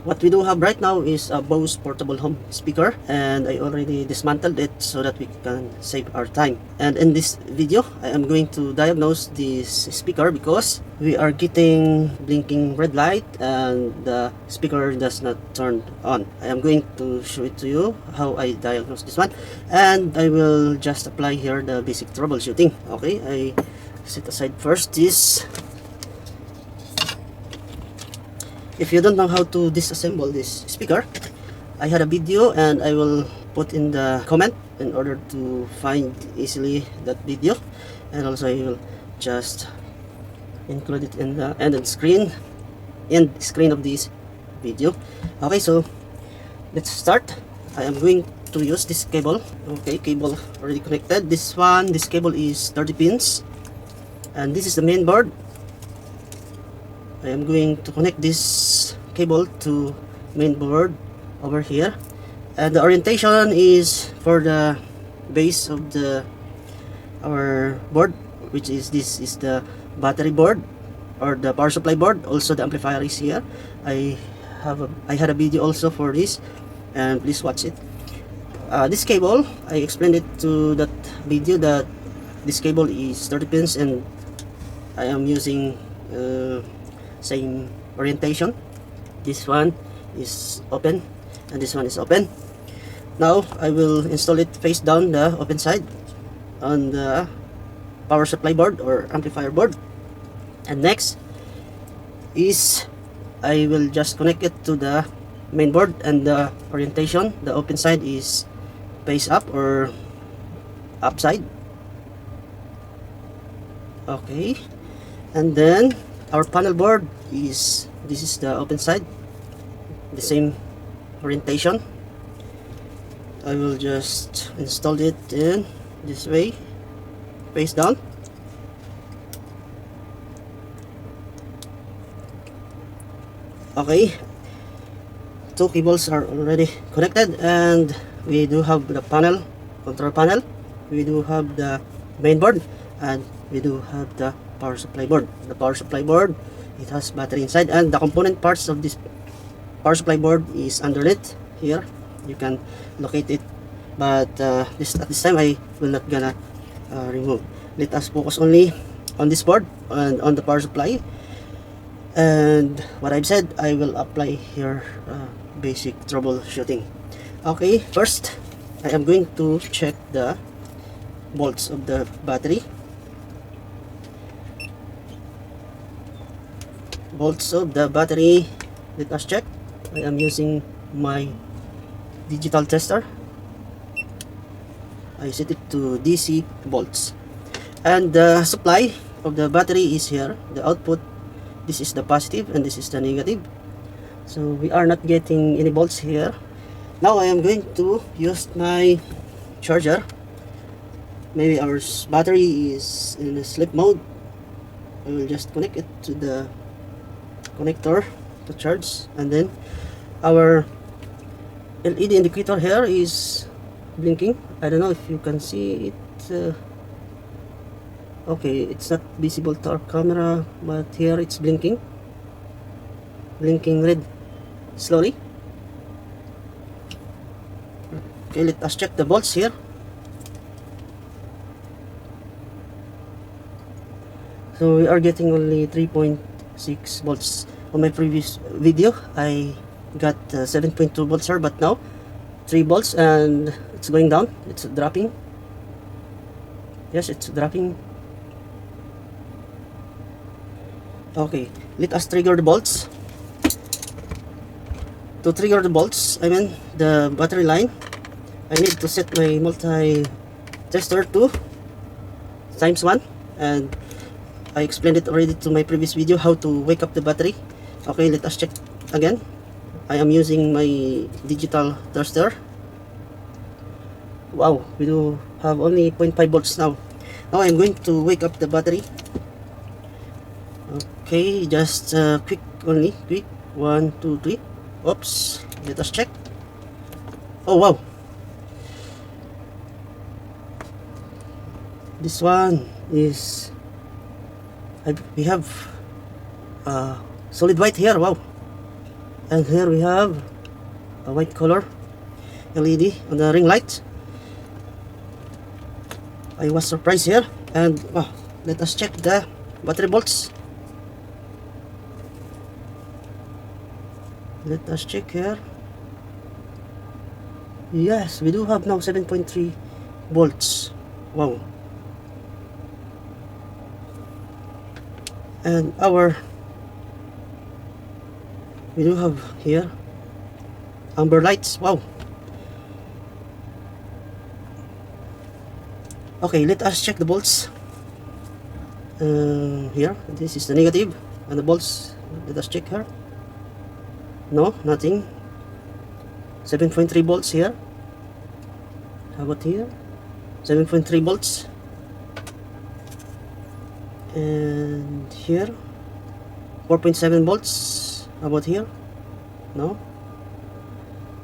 What we do have right now is a Bose portable home speaker, and I already dismantled it so that we can save our time. And in this video, I am going to diagnose this speaker because we are getting blinking red light and the speaker does not turn on. I am going to show it to you how I diagnose this one, and I will just apply here the basic troubleshooting. Okay, I set aside first this. If you don't know how to disassemble this speaker, I had a video and I will put in the comment in order to find easily that video, and also I will just include it in the end screen of this video. Okay, so let's start. I am going to use this cable. Okay, cable already connected. This cable is 30 pins, and this is the main board. I am going to connect this cable to main board over here, and the orientation is for the base of our board, which is this is the battery board or the power supply board. Also the amplifier is here. I had a video also for this, and please watch it. This cable, I explained it to that video that this cable is 30 pins, and I am using same orientation. This one is open and this one is open. Now I will install it face down, the open side, on the power supply board or amplifier board. And next is I will just connect it to the main board, and the orientation, the open side is face up or upside. Okay, and then our panel board is, this is the open side, the same orientation. I will just install it in this way, face down. Okay, two cables are already connected, and we do have the panel, control panel, we do have the main board, and we do have the power supply board. The power supply board, it has battery inside, and the component parts of this power supply board is underneath here. You can locate it, but at this time I will not gonna remove. Let us focus only on this board and on the power supply, and what I've said I will apply here basic troubleshooting. Okay, first I am going to check the bolts of the battery. Bolts of the battery, let us check. I am using my digital tester. I set it to DC bolts, and the supply of the battery is here. The output, this is the positive and this is the negative, so we are not getting any bolts here. Now I am going to use my charger. Maybe our battery is in a sleep mode. I will just connect it to the connector to charge, and then our LED indicator here is blinking. I don't know if you can see it. Okay, it's not visible to our camera, but here it's blinking red slowly. Okay, let us check the volts here. So we are getting only 3.6 volts. On my previous video I got 7.2 volts here, but now 3 volts, and it's going down, it's dropping. Yes, it's dropping. Okay, let us trigger the bolts. To trigger the bolts, I mean the battery line, I need to set my multi-tester to ×1, and I explained it already to my previous video how to wake up the battery. Okay, let us check again. I am using my digital tester. Wow, we do have only 0.5 volts now. Now I'm going to wake up the battery. Okay, just quick only, quick. 1, 2, 3. Oops, let us check. Oh wow, this one is we have solid white here. Wow, And here we have a white color LED on the ring light. I was surprised here. And let us check the battery volts. Let us check here. Yes, we do have now 7.3 volts. Wow. And we do have here amber lights. Wow. Okay, let us check the volts. Here, this is the negative, and the volts, let us check here. No, nothing. 7.3 volts here. How about here? 7.3 volts. And here 4.7 volts. How about here? No.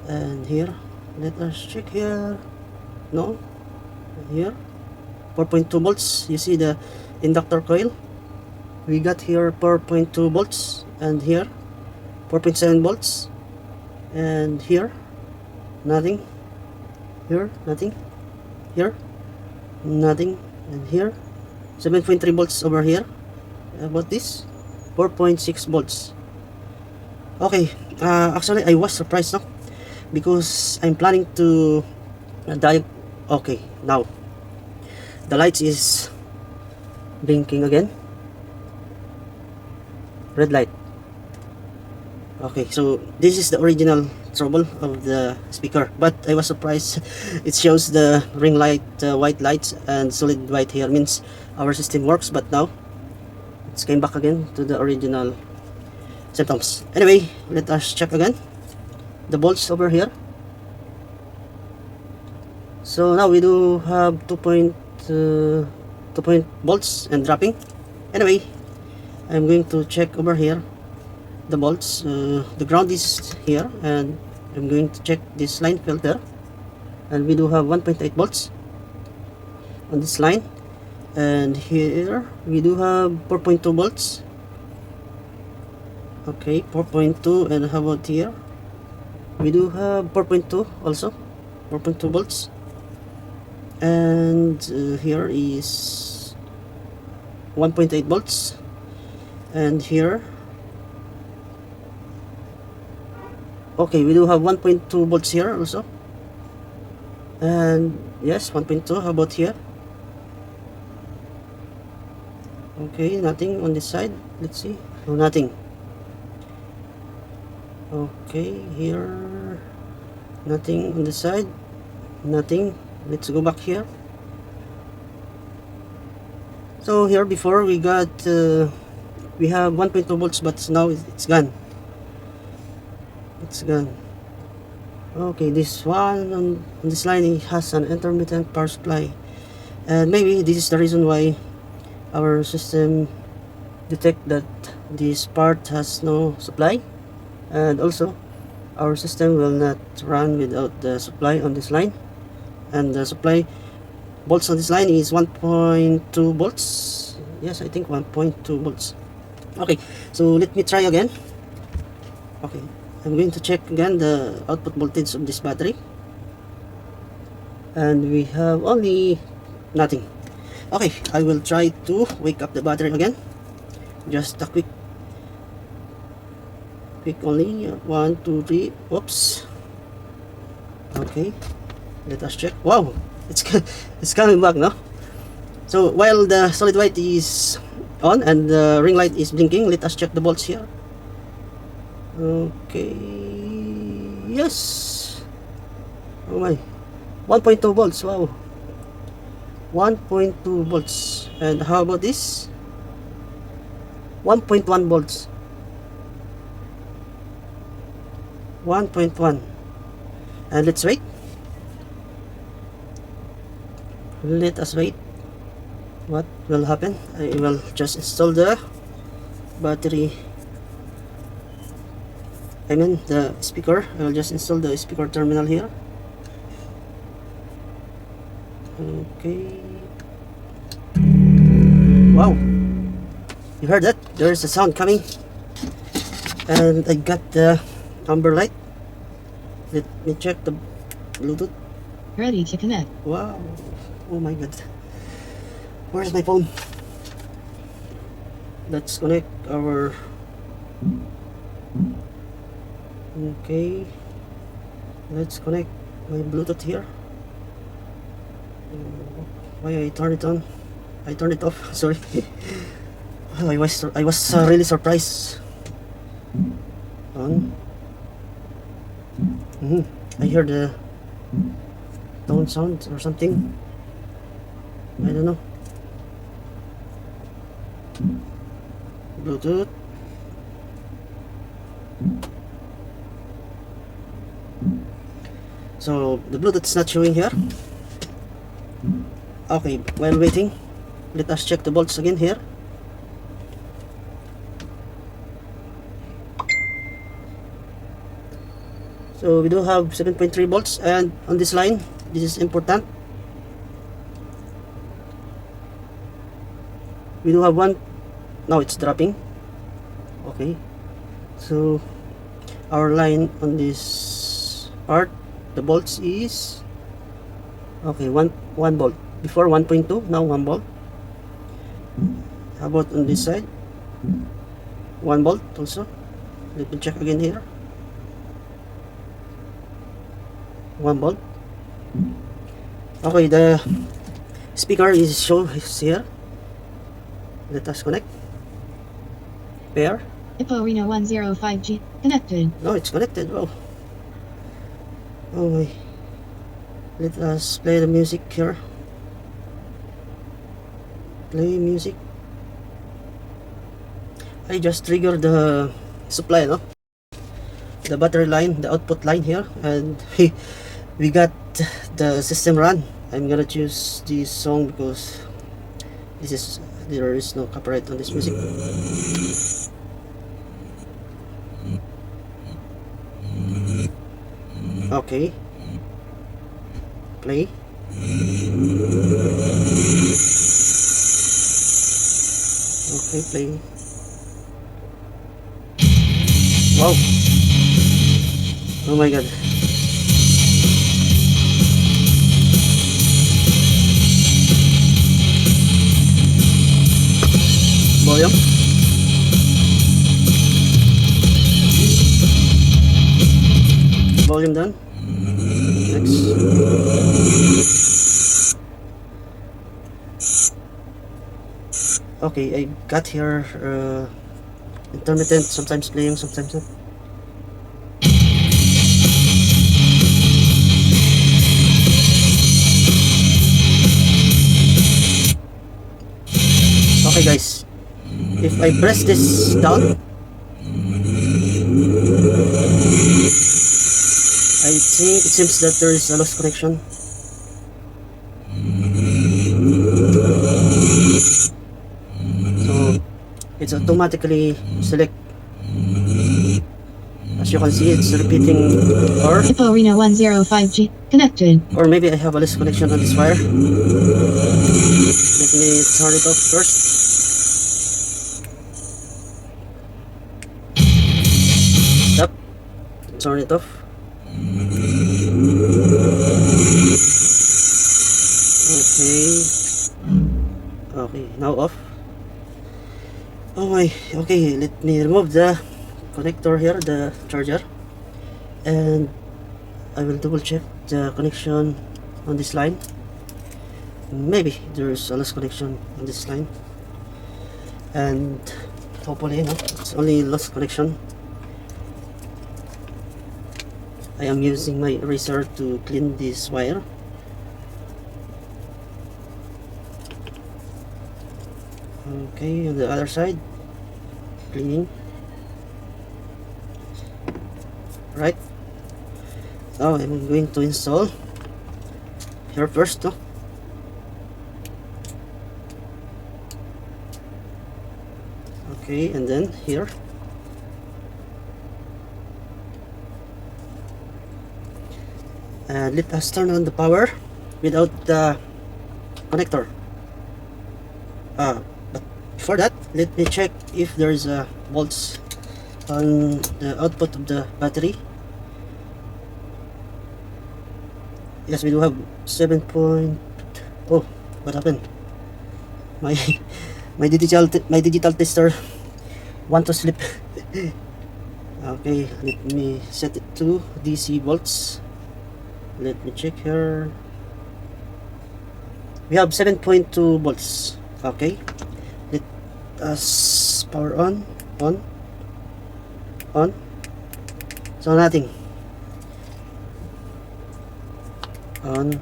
And here, let us check here. No. Here 4.2 volts. You see the inductor coil? We got here 4.2 volts, and here 4.7 volts, and here nothing. Here nothing. Here nothing. And here 7.3 volts over here. About this 4.6 volts. Okay, actually I was surprised, no? Because I'm planning to dive. Okay, now the lights is blinking again. Red light. Okay, so this is the original trouble of the speaker, but I was surprised. It shows the ring light white lights and solid white here, means our system works, but now it's came back again to the original symptoms. Anyway, let us check again the volts over here. So now we do have 2 volts and dropping. Anyway, I'm going to check over here the volts. The ground is here, and I'm going to check this line filter, and we do have 1.8 volts on this line, and here we do have 4.2 volts. Okay, 4.2. And how about here? We do have 4.2 also, 4.2 volts. And here is 1.8 volts, and here, okay, we do have 1.2 volts here also, and yes, 1.2. How about here? Okay, nothing on this side. Let's see. No, nothing. Okay, here nothing on this side. Nothing. Let's go back here. So here before we got we have 1.2 volts, but now it's gone. It's gone. Okay, this one on this line, it has an intermittent power supply, and maybe this is the reason why our system detect that this part has no supply, and also our system will not run without the supply on this line. And the supply volts on this line is 1.2 volts. Yes, I think 1.2 volts. Okay, so let me try again. Okay, I'm going to check again the output voltage of this battery, and we have only nothing. Okay, I will try to wake up the battery again. Just a quick only. 1, 2, 3. Oops. Okay, let us check. Wow, it's coming back now. So while the solid white is on and the ring light is blinking, let us check the volts here. Okay, yes. Oh my, 1.2 volts. Wow, 1.2 volts. And how about this? 1.1 volts. 1.1. And let's wait. Let us wait. What will happen? I will just install the battery. I mean the speaker. I will just install the speaker terminal here. Okay. Wow, you heard that? There's a sound coming, and I got the amber light. Let me check the Bluetooth. Ready to connect. Wow. Oh my god. Where's my phone? Let's connect our... Okay. Let's connect my Bluetooth here. Why I turn it on? I turned it off. Sorry. I was really surprised. On. I heard the tone sound or something. I don't know. Bluetooth. So the Bluetooth is not showing here. Okay, while waiting, let us check the volts again here. So we do have 7.3 volts, and on this line, this is important. We do have one. Now it's dropping. Okay, so our line on this part, the volts is okay, one volt. Before 1.2, now 1 volt. How about on this side? 1 volt also. Let me check again here. 1 volt. Okay, the speaker is here. Let us connect. Pair. Hippo Reno 105G connected. No, it's connected. Wow. Oh my. Let us play the music here. Play music. I just triggered the supply, no? The battery line, the output line here, and we got the system run. I'm gonna choose this song because there is no copyright on this music. Okay. Play. Okay, play. Wow. Oh my god. Volume. Volume done. Next. Okay, I got here intermittent, sometimes playing, sometimes not. Okay guys, if I press this down, I think it seems that there is a lost connection. So it's automatically select. As you can see, it's repeating, or Hippo Reno 105G connected. Or maybe I have a lost connection on this wire. Let me turn it off first. Stop. Turn it off. Okay, now off. Oh my, okay, let me remove the connector here, the charger, and I will double check the connection on this line. Maybe there's a lost connection on this line, and hopefully no, it's only lost connection. I am using my eraser to clean this wire. Okay, on the other side, cleaning. Right. So I'm going to install here first, no? Okay, and then here. And let us turn on the power without the connector. But before that, let me check if there is a volts on the output of the battery. Yes, we do have 7 point. Oh, what happened? My my digital tester want to sleep. Okay, let me set it to DC volts. Let me check here. We have 7.2 volts. Okay, let us power on. So nothing. On.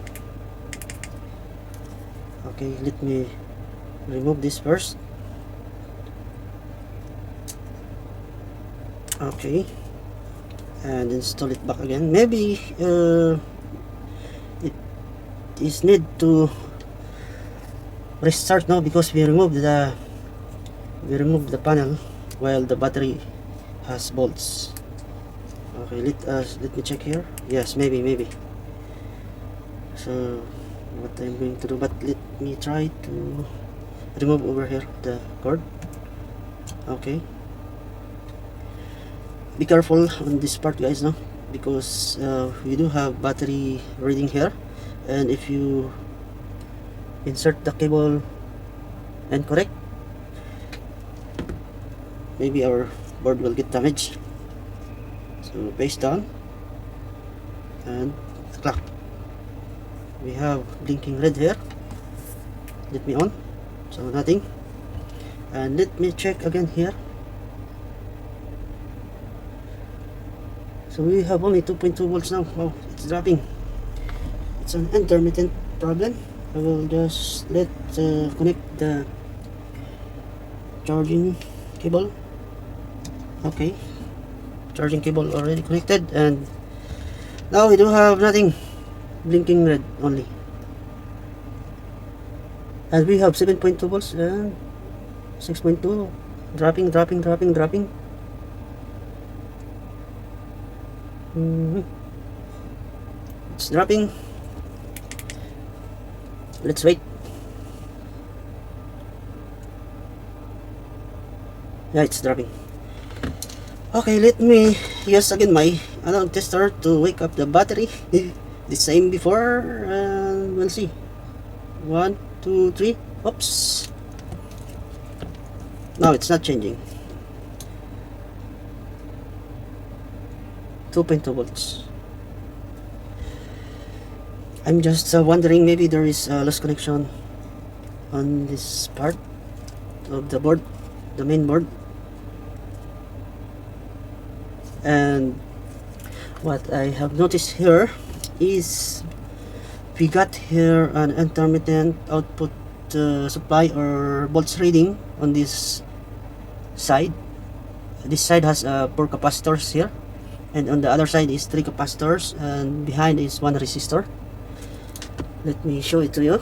Okay, let me remove this first. Okay, and install it back again. Maybe it is need to restart now because we removed the panel while the battery has bolts. Okay, let me check here. Yes, maybe. So what I'm going to do, but let me try to remove over here the cord. Okay, be careful on this part, guys, no, because we do have battery reading here, and if you insert the cable incorrect, maybe our board will get damaged. So face down and the clock. We have blinking red here. Let me on. So nothing. And let me check again here. So we have only 2.2 volts now. Oh, it's dropping. It's an intermittent problem. I will just connect the charging cable. Okay, charging cable already connected, and now we do have nothing, blinking red only, and we have 7.2 volts and 6.2, dropping. It's dropping. Let's wait. Yeah, it's dropping. Okay, let me use again my analog tester to wake up the battery. The same before, and we'll see. 1, 2, 3. Oops. No, it's not changing. 2.2 volts. I'm just wondering, maybe there is a lost connection on this part of the board, the main board. And what I have noticed here is we got here an intermittent output supply or volts reading on this side. This side has 4 capacitors here, and on the other side is 3 capacitors, and behind is 1 resistor. Let me show it to you.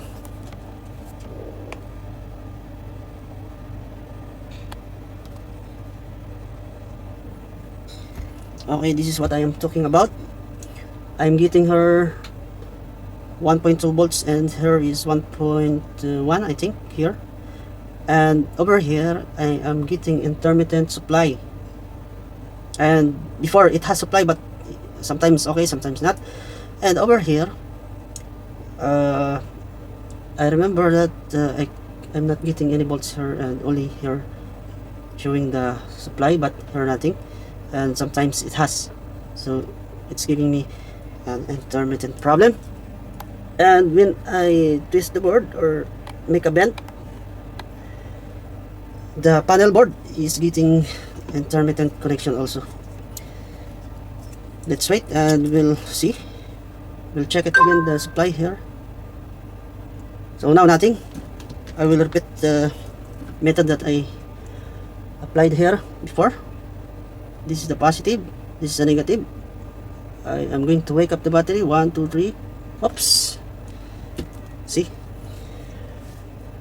Okay, this is what I am talking about. I'm getting her 1.2 volts, and here is 1.1, I think, here. And over here I am getting intermittent supply, and before it has supply, but sometimes okay, sometimes not. And over here I remember that I'm not getting any volts here, and only here showing the supply, but here nothing. And sometimes it has, so it's giving me an intermittent problem. And when I twist the board or make a bend, the panel board is getting intermittent connection also. Let's wait and we'll see. We'll check it again, the supply here. So now nothing. I will repeat the method that I applied here before. This is the positive, this is the negative. I am going to wake up the battery. 1, 2, 3. Oops. See,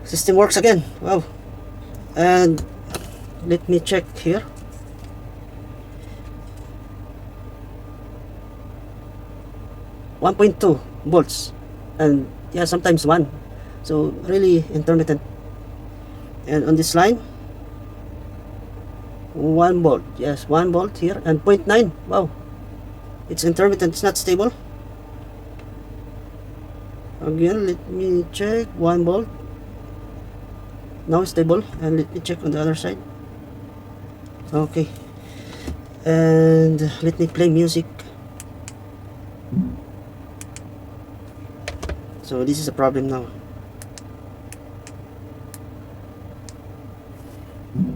system works again. Wow. And let me check here. .2 volts, and yeah, sometimes 1. So really intermittent. And on this line, 1 volt. Yes, 1 volt here and 0.9. Wow, it's intermittent, it's not stable. Again, let me check. 1 volt. Now it's stable, and let me check on the other side. Okay, and let me play music. So this is a problem now.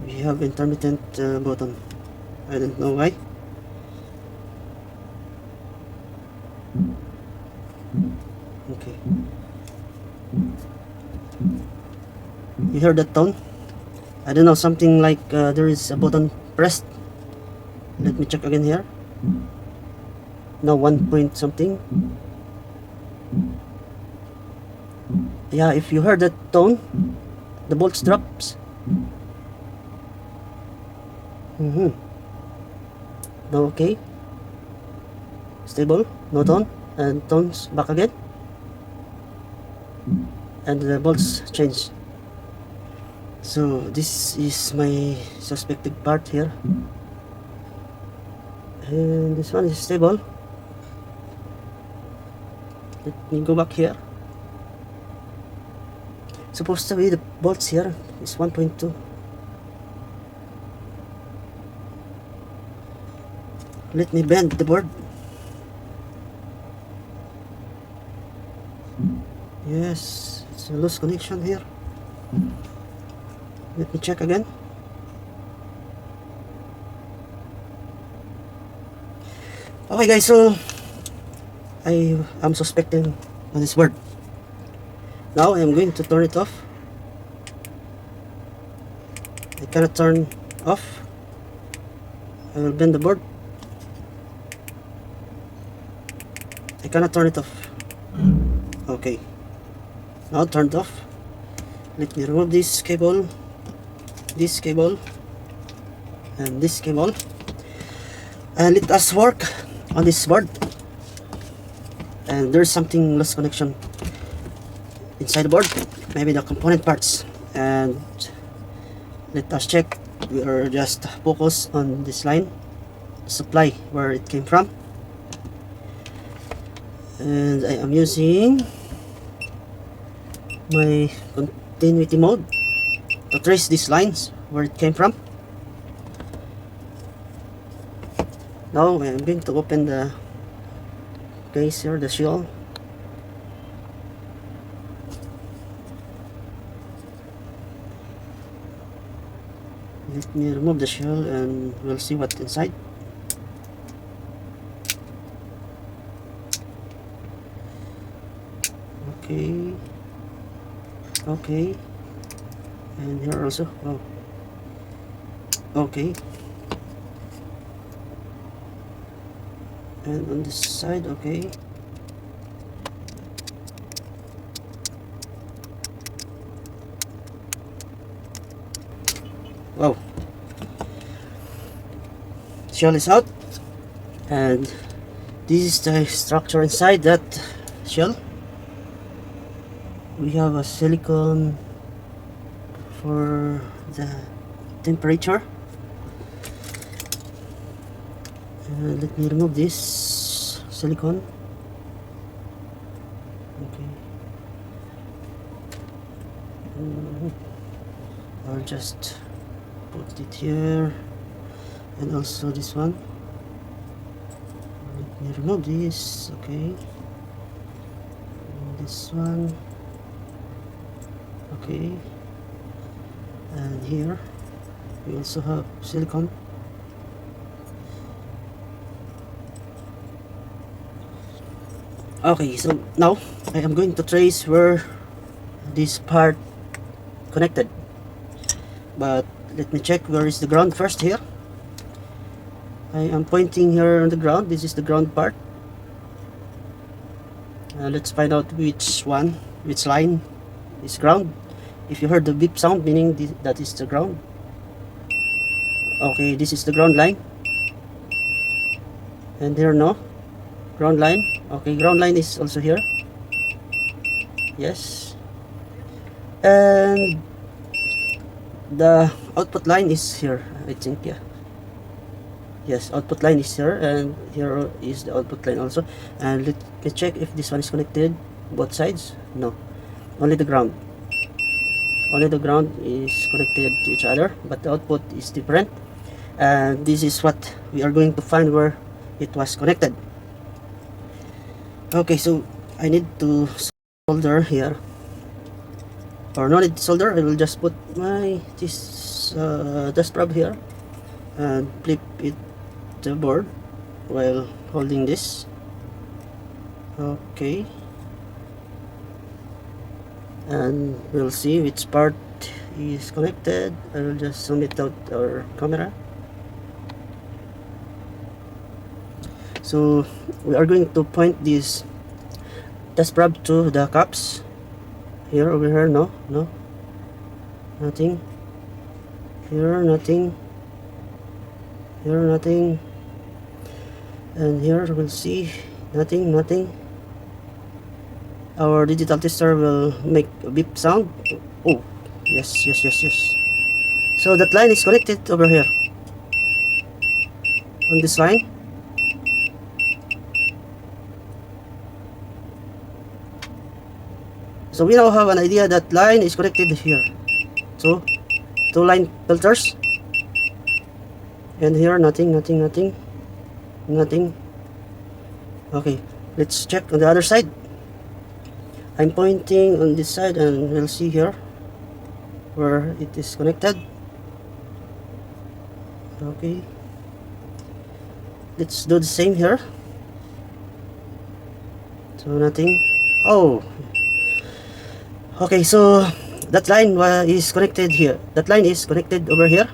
We have intermittent button. I don't know why. Okay. You heard that tone? I don't know, something like there is a button pressed. Let me check again here. Now 1 point something. Yeah, if you heard that tone, the volts drops. Now okay. Stable, no tone, and tones back again. And the volts change. So this is my suspected part here. And this one is stable. Let me go back here. Supposed to be the volts here is 1.2. Let me bend the board. Yes, it's a loose connection here. Let me check again. Okay guys, so I am suspecting on this board. Now I am going to turn it off. I cannot turn off. I will bend the board. I cannot turn it off. Okay, now turned off. Let me remove this cable, and this cable, and let us work on this board. And there's something loose connection inside the board, maybe the component parts. And let us check. We are just focused on this line, supply, where it came from. And I am using my continuity mode to trace these lines where it came from. Now I am going to open the case here, the shell. Let me remove the shell and we'll see what's inside. Okay, okay, and here also. Oh, okay, and on this side. Okay, wow, shell is out, and this is the structure inside that shell. We have a silicone for the temperature. Let me remove this silicone. Okay. I'll just put it here, and also this one. Let me remove this. Okay. And this one. Okay, and here we also have silicone. Okay, so now I am going to trace where this part connected, but let me check where is the ground first. Here I am pointing here on the ground. This is the ground part. Let's find out which line is ground. If you heard the beep sound, meaning that is the ground. Okay, this is the ground line. And here, no ground line. Okay, ground line is also here. Yes. And the output line is here, I think. Yeah, Yes, output line is here, and here is the output line also. And let me check if this one is connected both sides. No, only the ground. Only the ground is connected to each other, but the output is different. And this is what we are going to find where it was connected. Okay, so I need to solder here, or no need to solder. I will just put my this dust probe here and flip it to the board while holding this. Okay, and we'll see which part is connected. I will just zoom it out our camera. So we are going to point this test probe to the cups. Here, over here, no, nothing. Here, nothing. Here, nothing. And here we'll see nothing. Our digital tester will make a beep sound. Oh, yes. So that line is connected over here on this line. So we now have an idea that line is connected here. So 2 line filters, and here nothing. Okay, let's check on the other side. I'm pointing on this side, and we'll see here where it is connected. Okay, let's do the same here. So nothing. Oh, okay, so that line is connected here. That line is connected over here.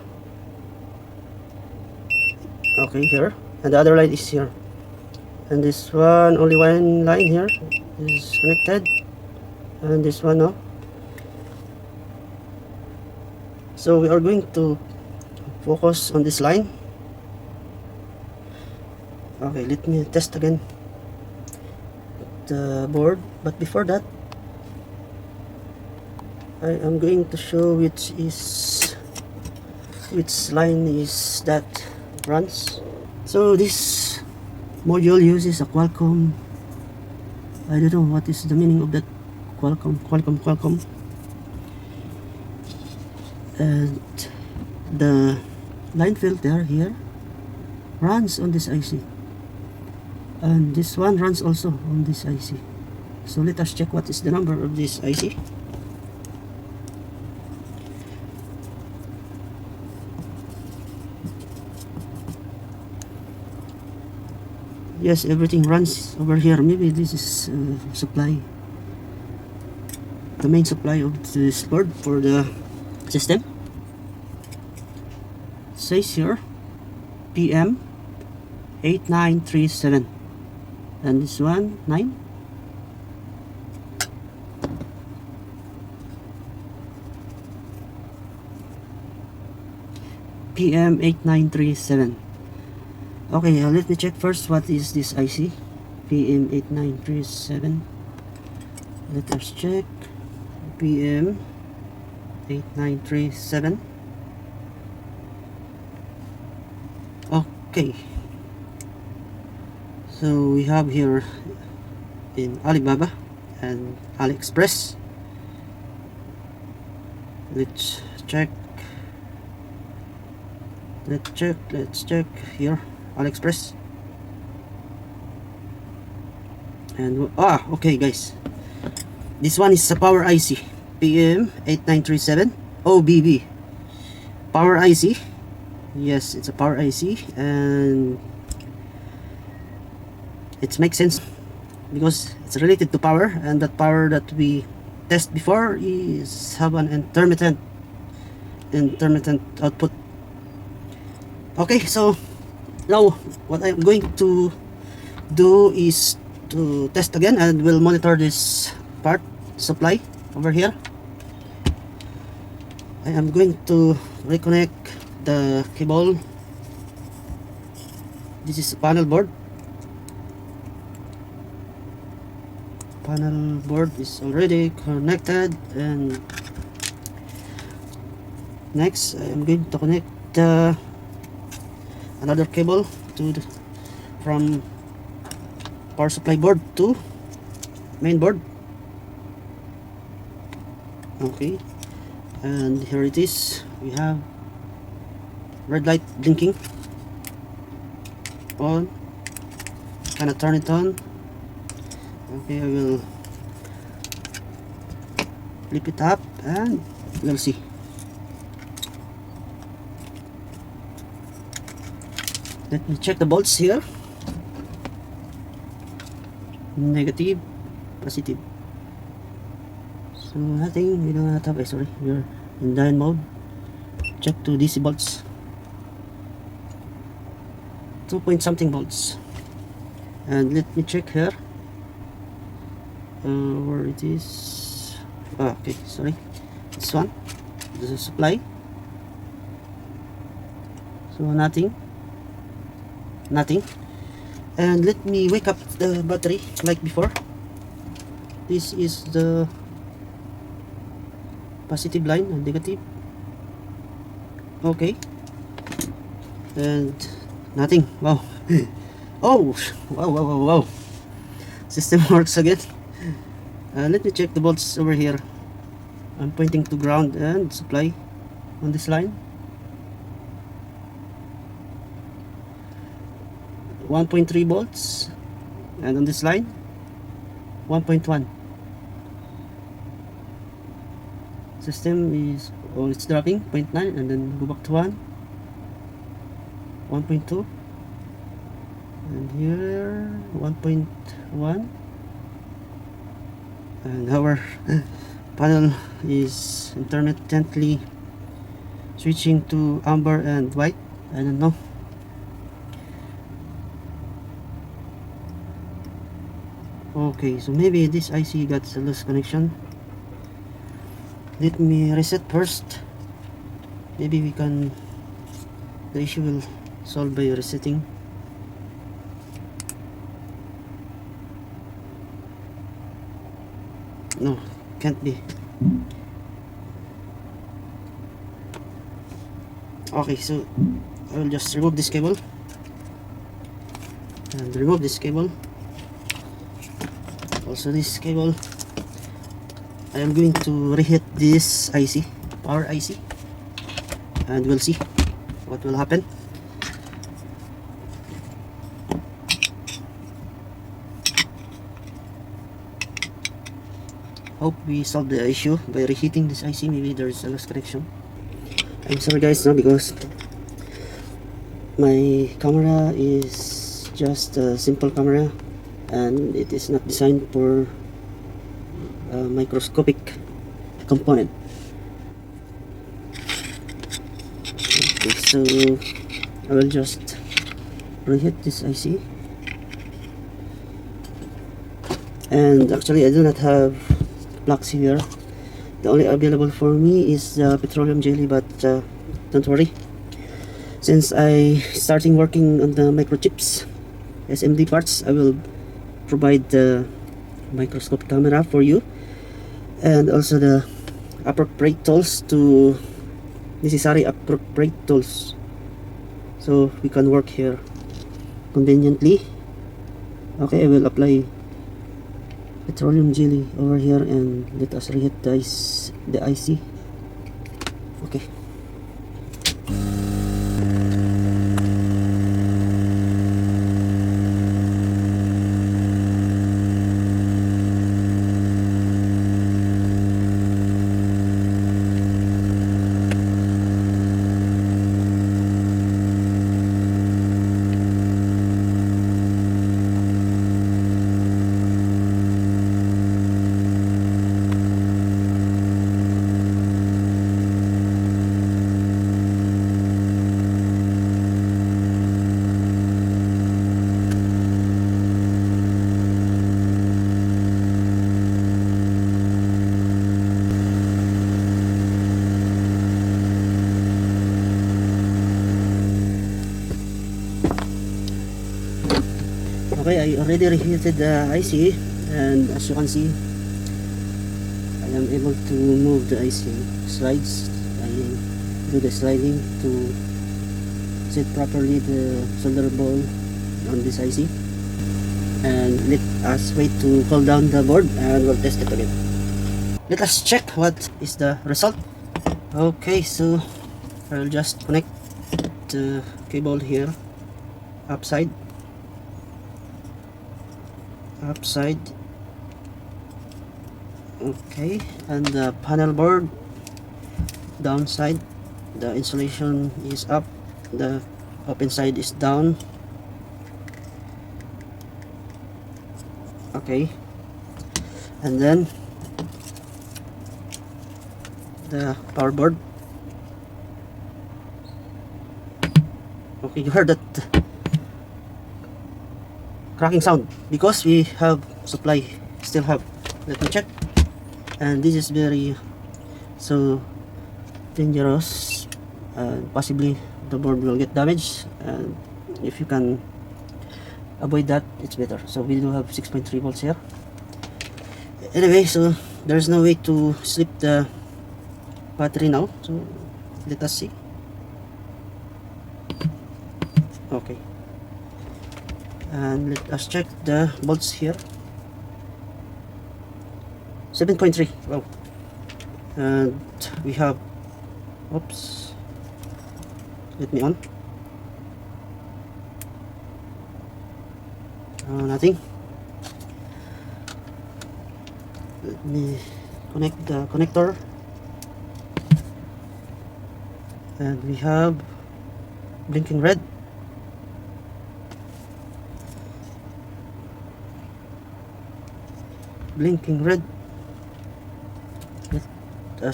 Okay, here. And the other line is here. And this one, only one line here is connected. And this one, no. So we are going to focus on this line. Okay, let me test again the board. But before that, I am going to show which line is that runs. So this module uses a Qualcomm. I don't know what is the meaning of that Qualcomm. And the line filter here runs on this IC, and this one runs also on this IC. So let us check what is the number of this IC. Yes, everything runs over here. Maybe this is supply, the main supply of this board for the system. It says here PM 8937, and this one 9. PM 8937. Okay, let me check first what is this IC. PM 8937. Let us check. PM 8937. Okay, so we have here in Alibaba and AliExpress. Let's check here, AliExpress. And okay guys, this one is a power IC, PM 8937 OBB power IC. Yes, it's a power IC, and it makes sense because it's related to power, and that power that we test before is have an intermittent output. Okay, so now what I'm going to do is to test again, and we'll monitor this part supply over here. I am going to reconnect the cable. This is panel board. Panel board is already connected, and next I am going to connect the another cable to from power supply board to main board. Okay, and here it is. We have red light blinking on. Gonna turn it on. Okay, I will flip it up and we'll see. Let me check the bolts here. Negative, positive. So nothing, we don't have, sorry, we're in dyne mode. Check to DC bolts. 2 point something volts. And let me check here. Where it is. Okay, sorry. This one. This is supply. So nothing. Nothing. And let me wake up the battery like before. This is the positive line and negative. Okay. And nothing. Wow. Oh, wow. System works again. Let me check the bolts over here. I'm pointing to ground and supply on this line. 1.3 volts, and on this line 1.1. System is, oh, it's dropping 0.9 and then go back to 1.2, and here 1.1, and our panel is intermittently switching to amber and white. I don't know. Okay, so maybe this IC got a loose connection. Let me reset first. Maybe we can, the issue will solve by resetting. No, can't be. Okay, so I will just remove this cable and remove this cable. Also this cable. I am going to reheat this IC, power IC, and we'll see what will happen. Hope we solve the issue by reheating this IC. Maybe there is a lost connection. I'm sorry guys, no, because my camera is just a simple camera and it is not designed for a microscopic component. Okay, so I will just reheat this IC. And actually I do not have plugs here. The only available for me is petroleum jelly, but don't worry, since I starting working on the microchips SMD parts, I will provide the microscope camera for you and also the appropriate tools to necessary appropriate tools so we can work here conveniently. Okay, I will apply petroleum jelly over here and let us reheat the IC. Okay. Okay, I already reheated the IC, and as you can see, I am able to move the IC slides. I do the sliding to set properly the solder ball on this IC, and let us wait to cool down the board and we'll test it again. Let us check what is the result. Okay, so I'll just connect the cable here, upside, okay, and the panel board downside. The insulation is up, the open side is down. Okay, and then the power board. Okay, you heard that cracking sound because we have supply, still have. Let me check. And this is very so dangerous, possibly the board will get damaged, and if you can avoid that, it's better. So we do have 6.3 volts here. Anyway, so there's no way to slip the battery now, so let us see. Okay, and let us check the volts here. 7.3. Wow. And we have, oops, let me on. Nothing. Let me connect the connector, and we have blinking red. Blinking red. Let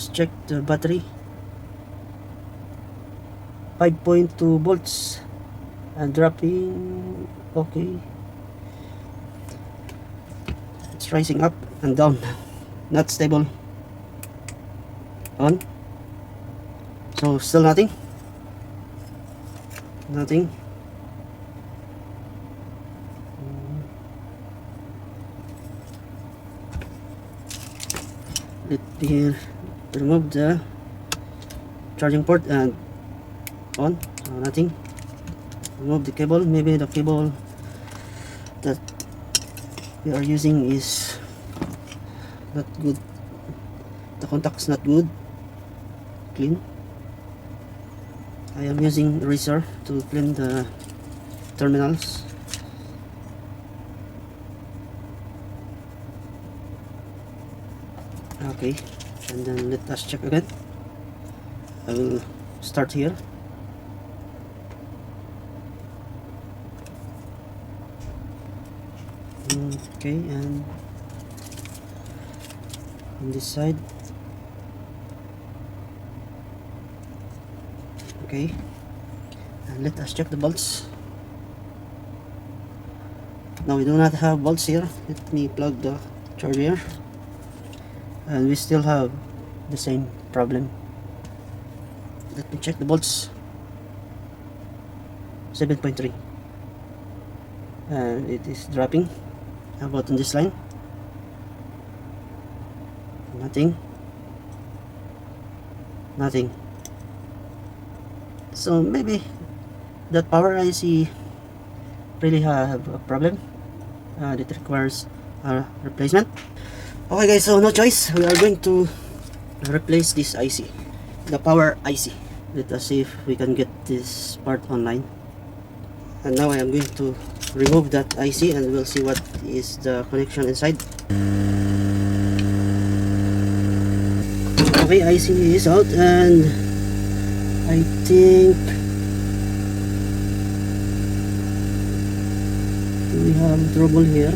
us check the battery. 5.2 volts and dropping. Okay, it's rising up and down, not stable. On. So still nothing. Let me remove the charging port and on. So nothing. Remove the cable. Maybe the cable that we are using is not good. The contact's not good. Clean. I am using eraser to clean the terminals. Okay, and then let us check again. I will start here. Okay, and on this side. Okay, and let us check the bolts. Now we do not have bolts here. Let me plug the charger, and we still have the same problem. Let me check the bolts. 7.3, and it is dropping. How about on this line? Nothing. So maybe that power IC really have a problem that requires a replacement. Okay guys, so no choice, we are going to replace this IC, the power IC. Let us see if we can get this part online. And now I am going to remove that IC and we'll see what is the connection inside. Okay, IC is out, and I think we have trouble here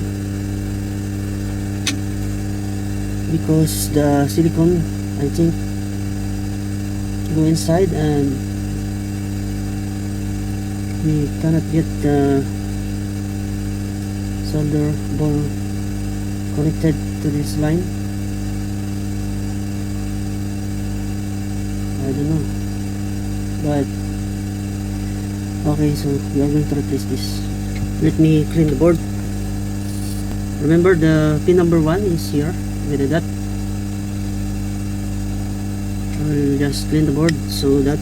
because the silicone, I think, go inside and we cannot get the solder ball connected to this line. I don't know, but okay, so we are going to replace this. Let me clean the board. Remember, the pin number 1 is here with the dot. I will just clean the board so that when we get the IC, we can get the solder ball connected. Okay, so we are going to replace this. Let me clean the board. Remember, the pin number 1 is here with the dot. I will just clean the board so that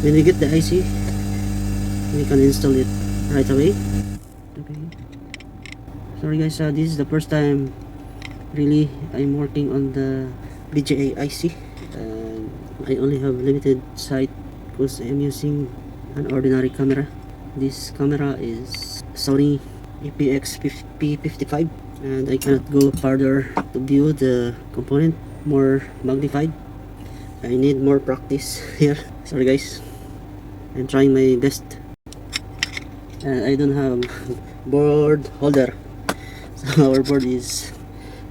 when we get the IC, we can get the solder ball connected. we can install it right away. Okay, sorry guys, this is the first time really I'm working on the BGA IC. I only have limited sight because I'm using an ordinary camera. This camera is Sony EPX P55 and I cannot go further to view the component more magnified. I need more practice here. Sorry guys, I'm trying my best and I don't have board holder, so our board is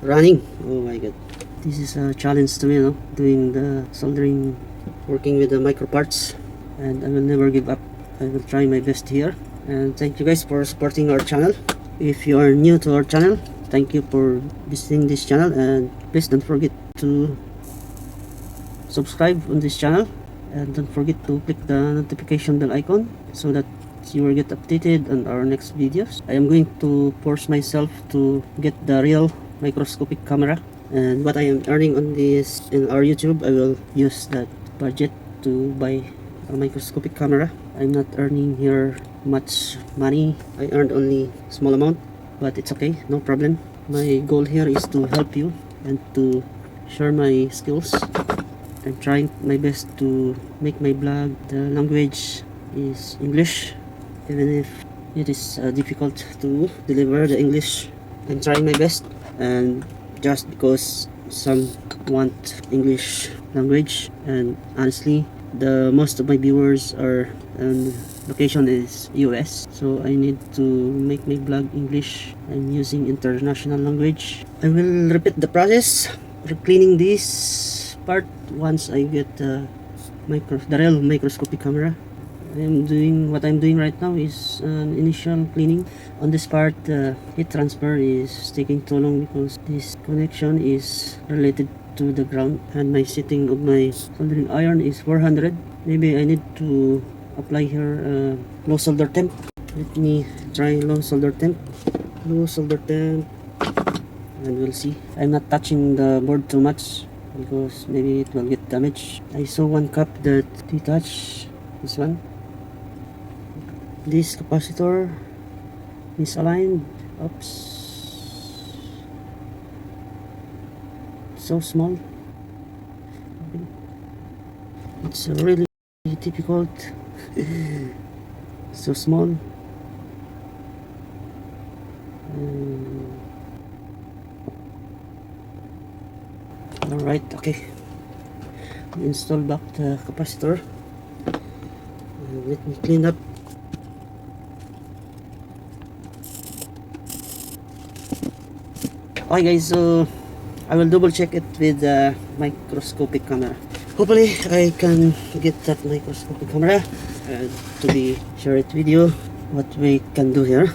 running. Oh my god, this is a challenge to me, you know, doing the soldering, working with the micro parts, and I will never give up. I will try my best here, and thank you guys for supporting our channel. If you are new to our channel, thank you for visiting this channel, and please don't forget to subscribe on this channel, and don't forget to click the notification bell icon so that you will get updated on our next videos. I am going to force myself to get the real microscopic camera, and what I am earning on this in our YouTube, I will use that budget to buy a microscopic camera. I'm not earning here much money. I earned only small amount, but it's okay, no problem. My goal here is to help you and to share my skills. I'm trying my best to make my blog. The language is English, even if it is difficult to deliver the English. I'm trying my best, and just because some want English language, and honestly the most of my viewers are location is US, so I need to make my blog English. I'm using international language. I will repeat the process for cleaning this part once I get the real microscopic camera. What I'm doing right now is an initial cleaning. On this part, the heat transfer is taking too long because this connection is related to the ground, and my setting of my soldering iron is 400. Maybe I need to apply here low solder temp. Let me try low solder temp, and we'll see. I'm not touching the board too much because maybe it will get damaged. I saw one cup that detached. This one, this capacitor is aligned. Oops, so small. It's really difficult. So small. Alright, okay. Install back the capacitor. Let me clean up. Okay guys, so I will double check it with the microscopic camera. Hopefully I can get that microscopic camera to be share it with you what we can do here.